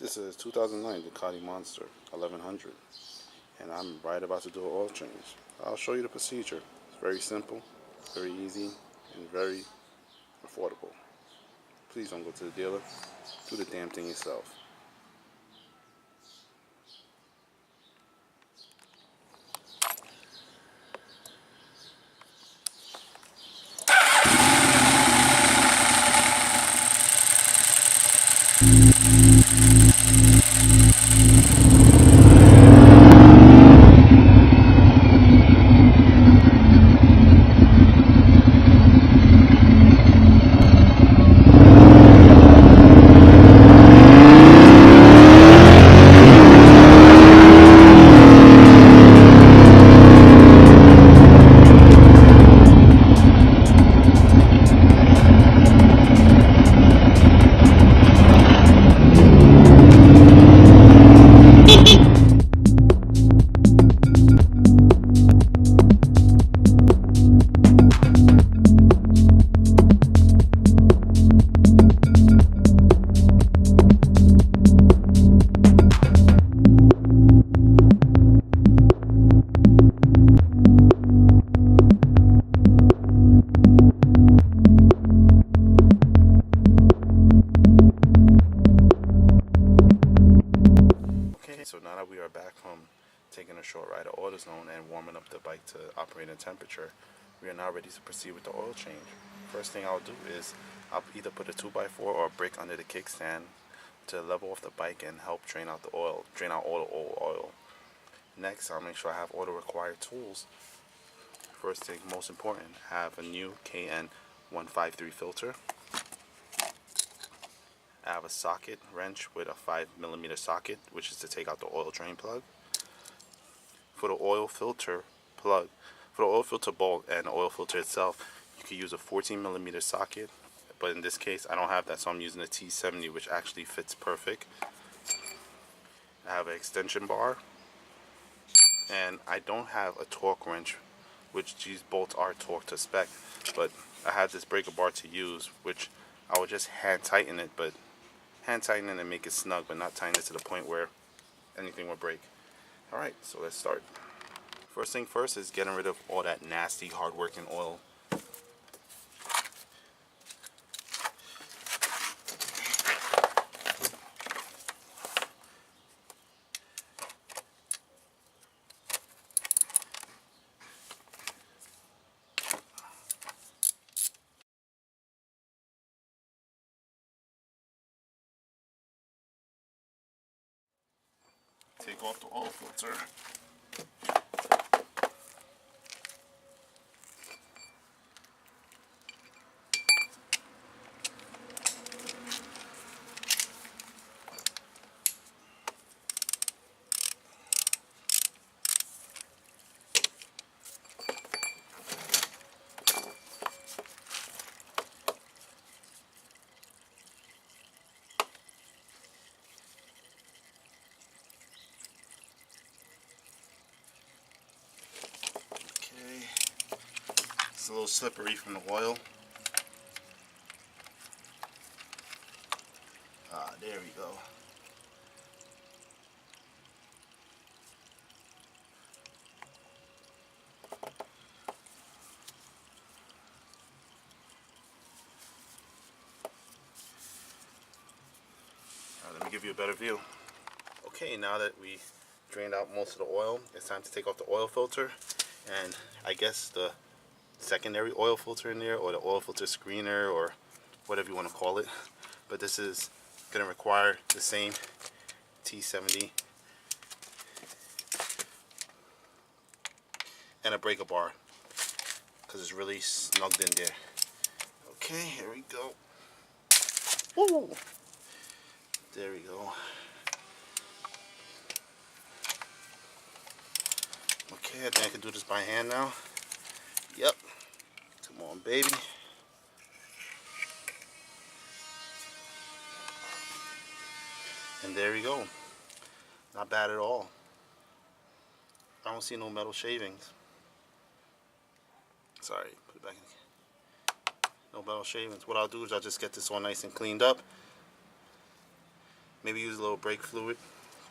This is 2009 Ducati Monster 1100, and I'm right about to do an oil change. I'll show you the procedure. It's very simple, very easy, and very affordable. Please don't go to the dealer. Do the damn thing yourself. So now that we are back from taking a short ride at AutoZone and warming up the bike to operating temperature, we are now ready to proceed with the oil change. First thing I'll do is I'll either put a 2x4 or a brick under the kickstand to level off the bike and help drain out all the old oil. Next, I'll make sure I have all the required tools. First thing, most important, have a new KN153 filter. I have a socket wrench with a 5mm socket, which is to take out the oil drain plug. For the oil filter plug, for the oil filter bolt and the oil filter itself, you can use a 14mm socket, but in this case I don't have that, so I'm using a T70, which actually fits perfect. I have an extension bar, and I don't have a torque wrench, which these bolts are torqued to spec, but I have this breaker bar to use, which I would just hand tighten it, but hand tighten it and make it snug, but not tighten it to the point where anything will break. Alright, so let's start. First thing first is getting rid of all that nasty, hard-working oil. Take off the oil filter. It's a little slippery from the oil. There we go. Let me give you a better view. Okay, now that we drained out most of the oil, it's time to take off the oil filter, and I guess the secondary oil filter in there, or the oil filter screener, or whatever you want to call it. But this is going to require the same T70 and a breaker bar, because it's really snugged in there. Okay, here we go. Woo! There we go. Okay, I think I can do this by hand now. Yep. Come on, baby. And there we go. Not bad at all. I don't see no metal shavings. Sorry, put it back in. No metal shavings. What I'll do is I'll just get this all nice and cleaned up. Maybe use a little brake fluid,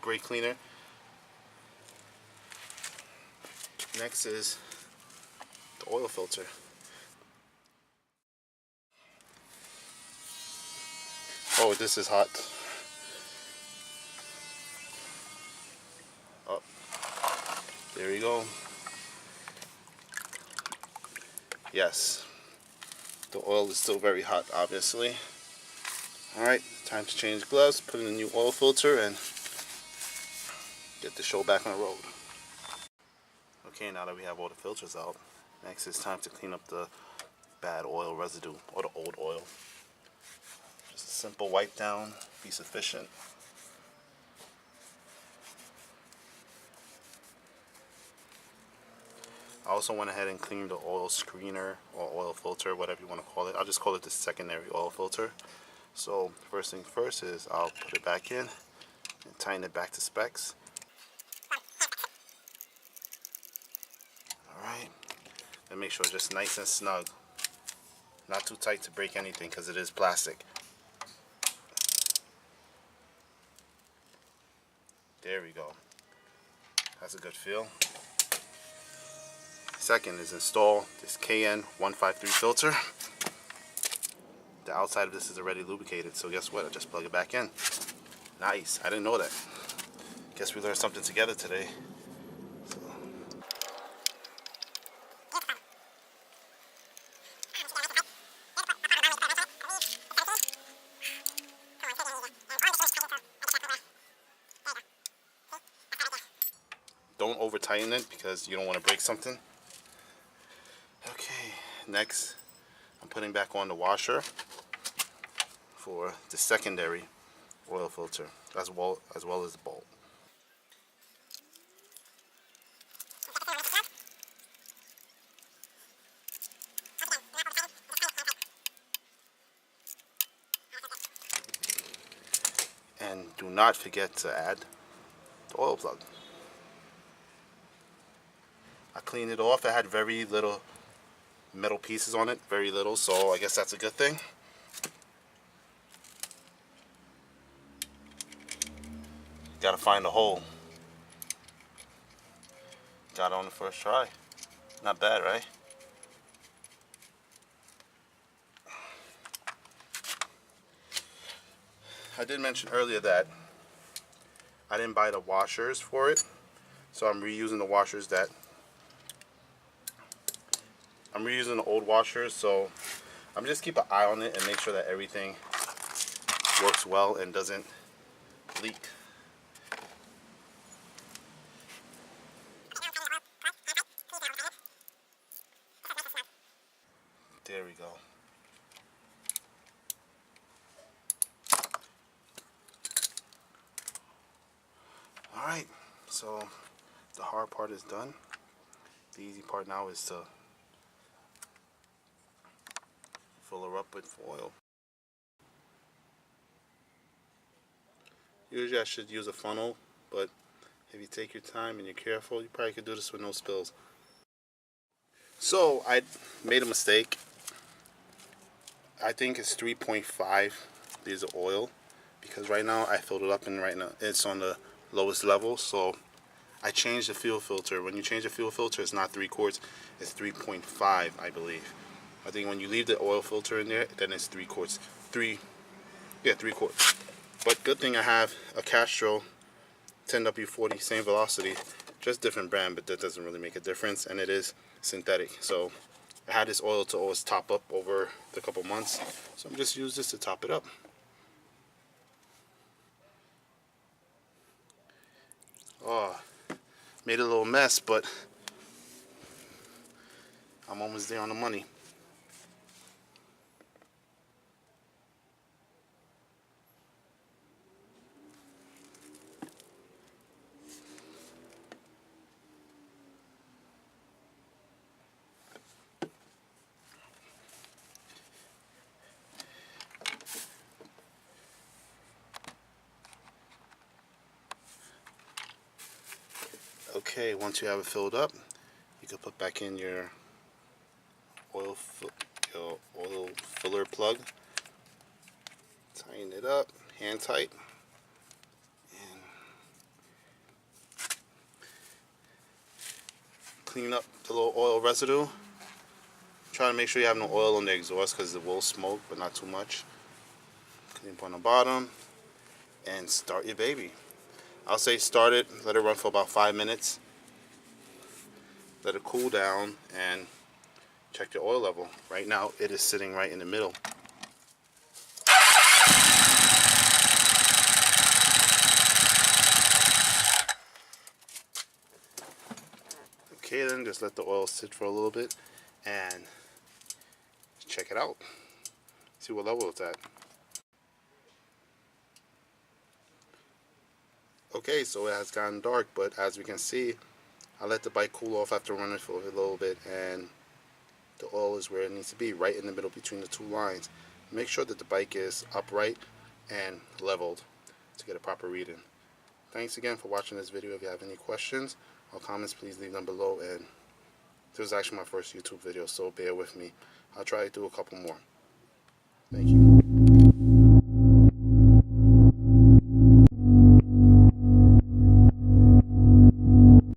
brake cleaner. Next is the oil filter. Oh, this is hot. Oh, there we go. Yes, the oil is still very hot, obviously. Alright, time to change gloves, put in a new oil filter, and get the show back on the road. Okay, now that we have all the filters out, next it's time to clean up the bad oil residue, or the old oil. Just a simple wipe down, be sufficient. I also went ahead and cleaned the oil screener or oil filter, whatever you want to call it. I'll just call it the secondary oil filter. So first thing first is I'll put it back in and tighten it back to specs. Alright, and make sure it's just nice and snug. Not too tight to break anything because it is plastic. There we go. That's a good feel. Second is install this KN153 filter. The outside of this is already lubricated, so guess what? I just plug it back in. Nice, I didn't know that. Guess we learned something together today. Don't over tighten it because you don't want to break something. Okay, next I'm putting back on the washer for the secondary oil filter as well as the bolt. And do not forget to add the oil plug. I cleaned it off. It had very little metal pieces on it, very little, so I guess that's a good thing. Gotta find a hole. Got it on the first try. Not bad, right? I did mention earlier that I didn't buy the washers for it, so I'm reusing the washers that I'm reusing the old washers, so I'm just keep an eye on it and make sure that everything works well and doesn't leak. There we go. Alright, so the hard part is done. The easy part now is to fill her up with oil. Usually I should use a funnel, but if you take your time and you're careful, you probably could do this with no spills. So I made a mistake. I think it's 3.5 liters of oil because right now I filled it up and right now it's on the lowest level, so I changed the fuel filter. When you change the fuel filter, it's not 3 quarts, it's 3.5, I believe. I think when you leave the oil filter in there, then it's 3 quarts. 3 quarts. But good thing I have a Castro 10W40, same velocity, just different brand, but that doesn't really make a difference, and it is synthetic. So I had this oil to always top up over the couple months, so I'm just use this to top it up. Oh, made a little mess, but I'm almost there on the money. Okay, once you have it filled up, you can put back in your oil filler plug. Tighten it up, hand tight. clean up the little oil residue. Try to make sure you have no oil on the exhaust because it will smoke, but not too much. Clean up on the bottom and start your baby. I'll say start it, let it run for about 5 minutes. Let it cool down and check your oil level. Right now it is sitting right in the middle. Okay, then just let the oil sit for a little bit and check it out. See what level it's at. Okay, so it has gotten dark, but as we can see, I let the bike cool off after running for a little bit, and the oil is where it needs to be, right in the middle between the two lines. Make sure that the bike is upright and leveled to get a proper reading. Thanks again for watching this video. If you have any questions or comments, please leave them below. And this was actually my first YouTube video, so bear with me. I'll try to do a couple more.